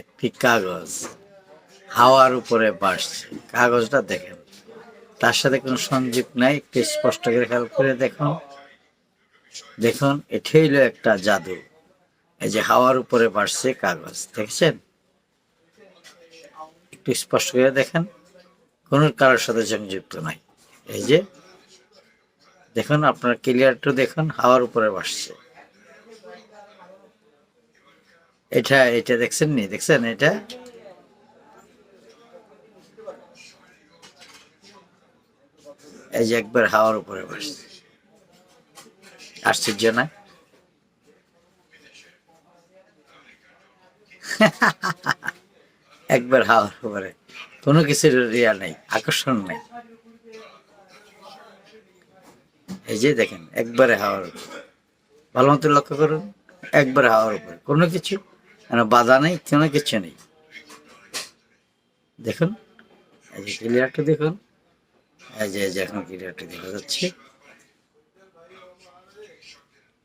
একটি কাগজ হাওয়ার উপরে ভাসছে। কাগজটা দেখেন, তার সাথে কোনো সংযোগ নাই। একটু স্পষ্ট করে খেয়াল করে দেখুন। দেখুন, এটি হইল একটা জাদু। এই যে হাওয়ার উপরে ভাসছে কাগজ, দেখছেন? একটু স্পষ্ট করে দেখেন, কোনো কারোর সাথে সংযুক্ত নাই। এই যে দেখুন, আপনার ক্লিয়ার একটু দেখুন, হাওয়ার উপরে ভাসছে। এটা এটা দেখছেন নি? দেখছেন এটা? এই যে একবার হাওয়ার উপরে ভাসছে। আশ্চর্য না? একবার হাওয়ার উপরে, কোনো কিছুর রিয়া নেই, আকর্ষণ নেই। এই যে দেখেন, একবারে হাওয়ার উপরে, ভালো মতো লক্ষ্য করুন। একবারে হাওয়ার উপরে, কোনো কিছু বাধা নেই, কোনো কিছু নেই। দেখুন, এই যে ক্লিয়ারটা দেখুন। এই যে এখন ক্লিয়ারটা দেখা যাচ্ছে।